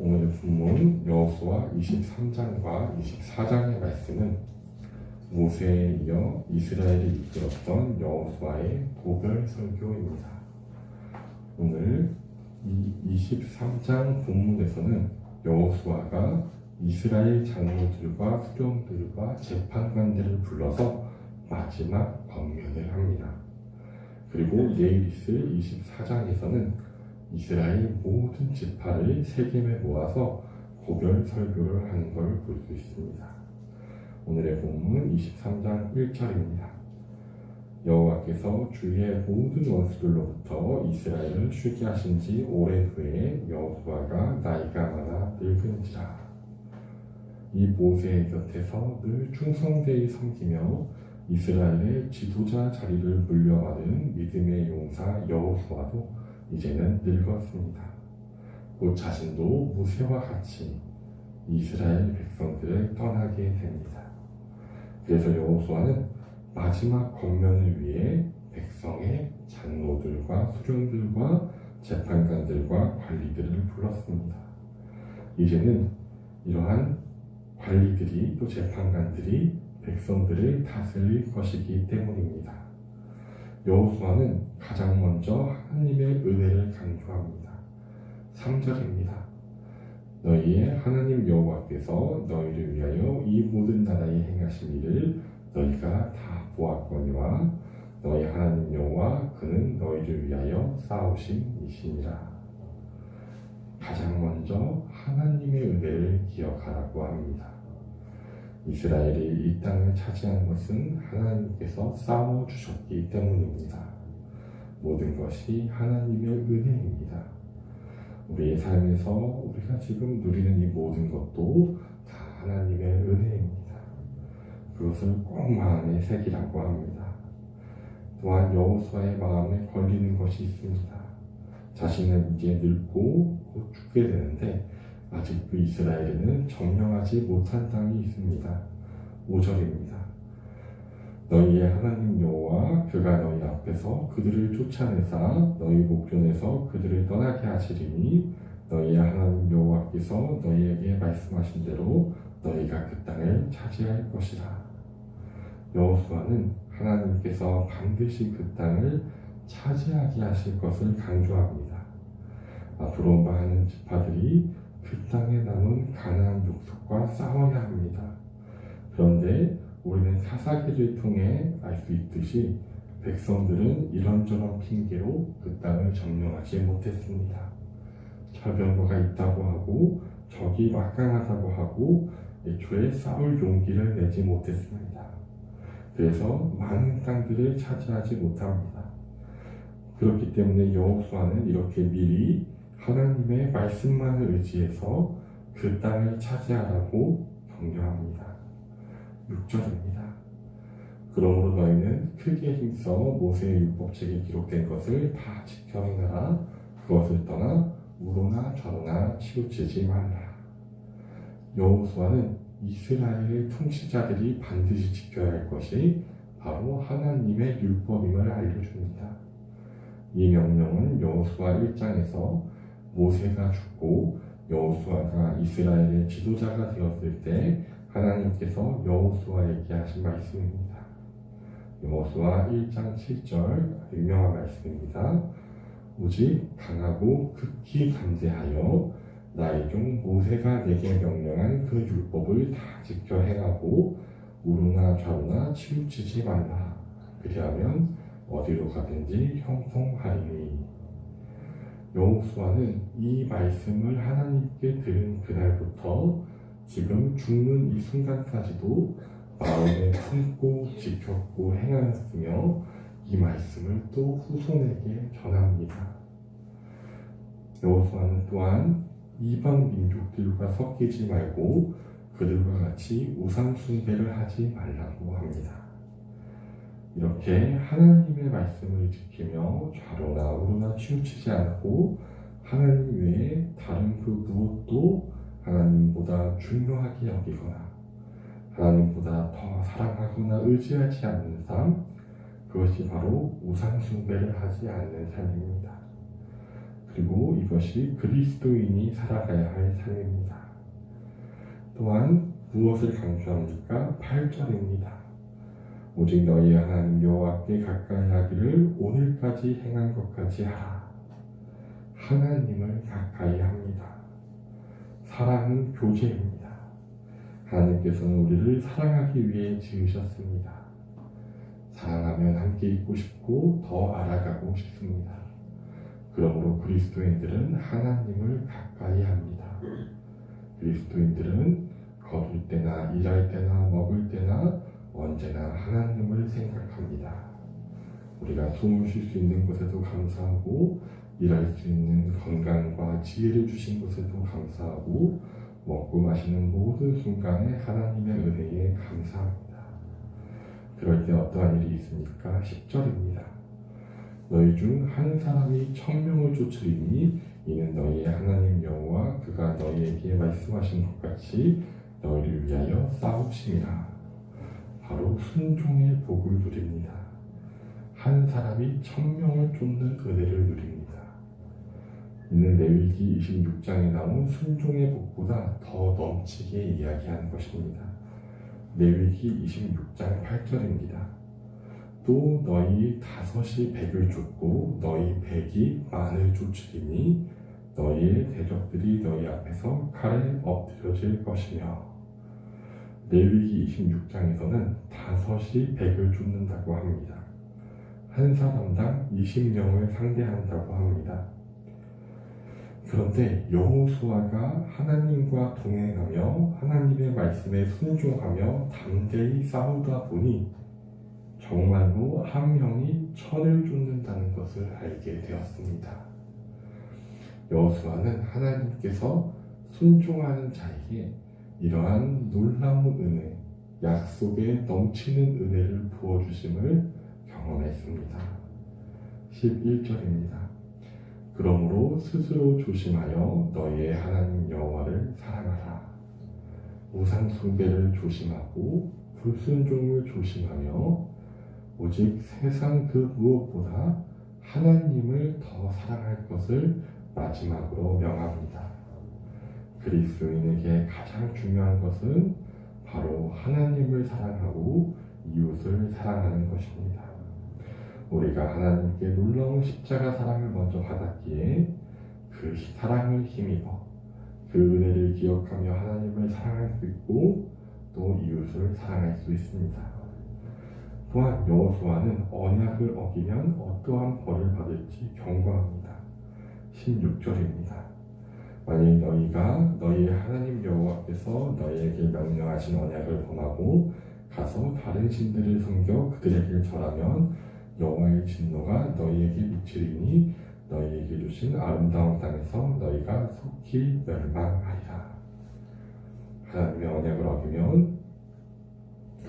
오늘의 본문 여호수아 23장과 24장의 말씀은 모세에 이어 이스라엘을 이끌었던 여호수아의 고별 설교입니다. 오늘 이 23장 본문에서는 여호수아가 이스라엘 장로들과 수령들과 재판관들을 불러서 마지막 권면을 합니다. 그리고 내일 있을 24장에서는 이스라엘 모든 지파를 세겜에 모아서 고별 설교를 하는 걸 볼 수 있습니다. 오늘의 본문 23장 1절입니다. 여호와께서 주의 모든 원수들로부터 이스라엘을 쉬게 하신 지 오랜 후에 여호수아가 나이가 많아 늙은지라. 이 모세의 곁에서 늘 충성되이 섬기며 이스라엘의 지도자 자리를 물려받은 믿음의 용사 여호수아도 이제는 늙었습니다. 곧 자신도 모세와 같이 이스라엘 백성들을 떠나게 됩니다. 그래서 여호수아는 마지막 권면을 위해 백성의 장로들과 수령들과 재판관들과 관리들을 불렀습니다. 이제는 이러한 관리들이 또 재판관들이 백성들을 다스릴 것이기 때문입니다. 여호수아는 가장 먼저 하나님의 은혜를 강조합니다. 3절입니다. 너희의 하나님 여호와께서 너희를 위하여 이 모든 나라에 행하신 일을 너희가 다 보았거니와 너희 하나님 여호와 그는 너희를 위하여 싸우신 이시니라. 가장 먼저 하나님의 은혜를 기억하라고 합니다. 이스라엘이 이 땅을 차지한 것은 하나님께서 싸워주셨기 때문입니다. 모든 것이 하나님의 은혜입니다. 우리의 삶에서 우리가 지금 누리는 이 모든 것도 다 하나님의 은혜입니다. 그것을 꼭 마음에 새기라고 합니다. 또한 여호수아의 마음에 걸리는 것이 있습니다. 자신은 이제 늙고 곧 죽게 되는데 아직도 이스라엘에는 점령하지 못한 땅이 있습니다. 5절입니다. 너희의 하나님 여호와 그가 너희 앞에서 그들을 쫓아내사 너희 목전에서 그들을 떠나게 하시리니 너희의 하나님 여호와께서 너희에게 말씀하신 대로 너희가 그 땅을 차지할 것이라. 여호수아는 하나님께서 반드시 그 땅을 차지하게 하실 것을 강조합니다. 앞으로 많은 지파들이 그 땅에 남은 가나안 족속과 싸워야 합니다. 그런데 우리는 사사기를 통해 알 수 있듯이 백성들은 이런저런 핑계로 그 땅을 점령하지 못했습니다. 철병거가 있다고 하고 적이 막강하다고 하고 애초에 싸울 용기를 내지 못했습니다. 그래서 많은 땅들을 차지하지 못합니다. 그렇기 때문에 여호수아는 이렇게 미리 하나님의 말씀만을 의지해서 그 땅을 차지하라고 격려합니다. 6절입니다. 그러므로 너희는 크게 힘써 모세의 율법책에 기록된 것을 다 지켜 행하라. 그것을 떠나 우로나 좌로나 치우치지 말라. 여호수아는 이스라엘의 통치자들이 반드시 지켜야 할 것이 바로 하나님의 율법임을 알려줍니다. 이 명령은 여호수아 1장에서 모세가 죽고 여호수아가 이스라엘의 지도자가 되었을 때 하나님께서 여호수아에게 하신 말씀입니다. 여호수아 1장 7절 유명한 말씀입니다. 오직 강하고 극히 담대하여 나의 종 모세가 내게 명령한 그 율법을 다 지켜 행하고 우로나 좌로나 치우치지 말라. 그리하면 어디로 가든지 형통하리니. 여호수아는 이 말씀을 하나님께 들은 그날부터 지금 죽는 이 순간까지도 마음에 품고 지켰고 행하였으며 이 말씀을 또 후손에게 전합니다. 여호수아는 또한 이방 민족들과 섞이지 말고 그들과 같이 우상 숭배를 하지 말라고 합니다. 이렇게 하나님의 말씀을 지키며 좌로나 우로나 치우치지 않고 하나님 외에 다른 그 무엇도 하나님보다 중요하게 여기거나 하나님보다 더 사랑하거나 의지하지 않는 삶, 그것이 바로 우상 숭배를 하지 않는 삶입니다. 그리고 이것이 그리스도인이 살아가야 할 삶입니다. 또한 무엇을 강조합니까? 8절입니다. 오직 너희 하나님 여호와께 가까이 하기를 오늘까지 행한 것까지 하라. 하나님을 가까이 합니다. 사랑은 교제입니다. 하나님께서는 우리를 사랑하기 위해 지으셨습니다. 사랑하면 함께 있고 싶고 더 알아가고 싶습니다. 그러므로 그리스도인들은 하나님을 가까이 합니다. 그리스도인들은 걸을 때나 일할 때나 먹을 때나 언제나 하나님을 생각합니다. 우리가 숨을 쉴 수 있는 곳에도 감사하고 일할 수 있는 건강과 지혜를 주신 곳에도 감사하고 먹고 마시는 모든 순간에 하나님의 은혜에 감사합니다. 그럴 때 어떠한 일이 있습니까? 10절입니다. 너희 중 한 사람이 1000명을 쫓으리니 이는 너희의 하나님 여호와 그가 너희에게 말씀하신 것 같이 너희를 위하여 싸우심이라. 바로 순종의 복을 누립니다. 한 사람이 1000명을 쫓는 은혜를 누립니다. 이는 레위기 26장에 나온 순종의 복보다 더 넘치게 이야기한 것입니다. 레위기 26장 8절입니다. 또 너희 5이 100을 쫓고 너희 100이 만을 쫓으리니 너희의 대적들이 너희 앞에서 칼에 엎드려질 것이며. 레위기 26장에서는 5이 100을 쫓는다고 합니다. 한 사람당 20명을 상대한다고 합니다. 그런데 여호수아가 하나님과 동행하며 하나님의 말씀에 순종하며 담대히 싸우다 보니 정말로 한 명이 1000을 쫓는다는 것을 알게 되었습니다. 여호수아는 하나님께서 순종하는 자에게 이러한 놀라운 은혜, 약속에 넘치는 은혜를 부어주심을 경험했습니다. 11절입니다. 그러므로 스스로 조심하여 너희의 하나님 여호와를 사랑하라. 우상 숭배를 조심하고 불순종을 조심하며 오직 세상 그 무엇보다 하나님을 더 사랑할 것을 마지막으로 명합니다. 그리스도인에게 가장 중요한 것은 바로 하나님을 사랑하고 이웃을 사랑하는 것입니다. 우리가 하나님께 놀라운 십자가 사랑을 먼저 받았기에 그 사랑을 힘입어 그 은혜를 기억하며 하나님을 사랑할 수 있고 또 이웃을 사랑할 수 있습니다. 또한 여호수아는 언약을 어기면 어떠한 벌을 받을지 경고합니다. 16절입니다. 만약 너희가 너희 하나님 여호와께서 너희에게 명령하신 언약을 범하고 가서 다른 신들을 섬겨 그들에게 절하면 여호와의 진노가 너희에게 미치리니 너희에게 주신 아름다운 땅에서 너희가 속히 멸망하리라. 하나님의 언약을 어기면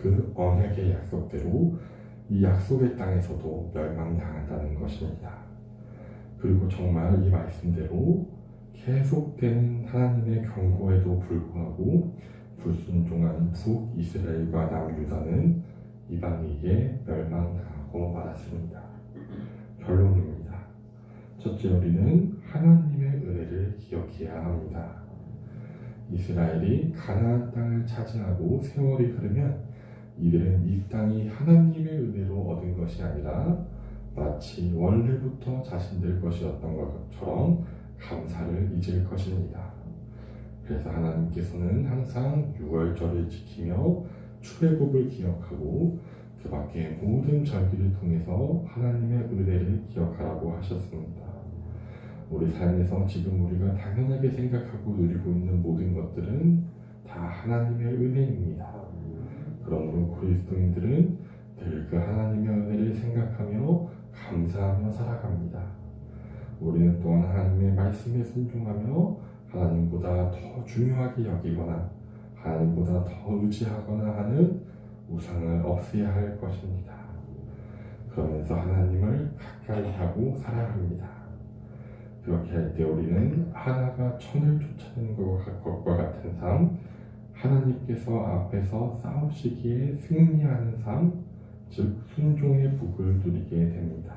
그 언약의 약속대로 이 약속의 땅에서도 멸망당한다는 것입니다. 그리고 정말 이 말씀대로 계속되는 하나님의 경고에도 불구하고 불순종한 북이스라엘과 남유다는 이방에게 멸망당하고 말았습니다. 결론입니다. 첫째, 우리는 하나님의 은혜를 기억해야 합니다. 이스라엘이 가나안 땅을 차지하고 세월이 흐르면 이들은 이 땅이 하나님의 은혜로 얻은 것이 아니라 마치 원래부터 자신들 것이었던 것처럼 감사를 잊을 것입니다. 그래서 하나님께서는 항상 유월절을 지키며 출애굽을 기억하고 그 밖에 모든 절기를 통해서 하나님의 은혜를 기억하라고 하셨습니다. 우리 삶에서 지금 우리가 당연하게 생각하고 누리고 있는 모든 것들은 다 하나님의 은혜입니다. 그러므로 그리스도인들은 늘 그 하나님의 은혜를 생각하며 감사하며 살아갑니다. 우리는 또한 하나님의 말씀에 순종하며 하나님보다 더 중요하게 여기거나 하나님보다 더 의지하거나 하는 우상을 없애야 할 것입니다. 그러면서 하나님을 가까이 하고 사랑합니다. 그렇게 할 때 우리는 하나가 천을 쫓아내는 것과 같은 삶, 하나님께서 앞에서 싸우시기에 승리하는 삶, 즉 순종의 복을 누리게 됩니다.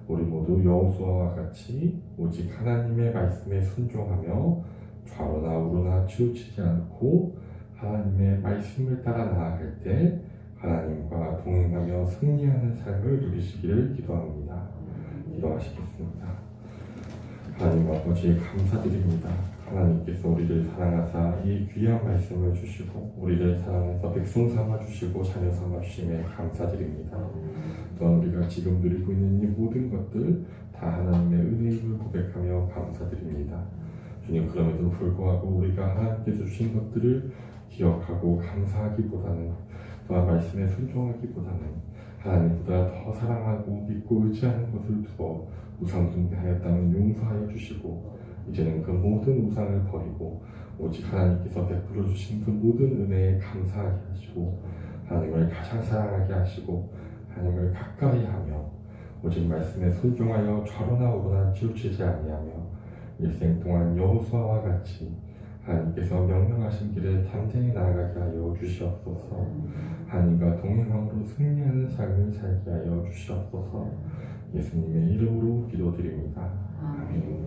우리 모두 여호수아와 같이 오직 하나님의 말씀에 순종하며 좌로나 우로나 치우치지 않고 하나님의 말씀을 따라 나아갈 때 하나님과 동행하며 승리하는 삶을 누리시기를 기도합니다. 기도하시겠습니다. 하나님 아버지 감사드립니다. 하나님께서 우리를 사랑하사 이 귀한 말씀을 주시고 우리를 사랑해서 백성 삼아주시고 자녀 삼아주심에 감사드립니다. 또한 우리가 지금 누리고 있는 이 모든 것들 다 하나님의 은혜임을 고백하며 감사드립니다. 주님, 그럼에도 불구하고 우리가 하나님께서 주신 것들을 기억하고 감사하기보다는 또한 말씀에 순종하기보다는 하나님보다 더 사랑하고 믿고 의지하는 것을 두어 우상 숭배하였다면 용서하여 주시고 이제는 그 모든 우상을 버리고 오직 하나님께서 베풀어 주신 그 모든 은혜에 감사하게 하시고 하나님을 가장 사랑하게 하시고 하나님을 가까이 하며 오직 말씀에 순종하여 좌로나 우로나 치우치지 아니하며 일생 동안 여호수아와 같이 하나님께서 명령하신 길에 담대히 나아가게 하여 주시옵소서. 하나님과 동행함으로 승리하는 삶을 살게 하여 주시옵소서. 예수님의 이름으로 기도드립니다. 아멘.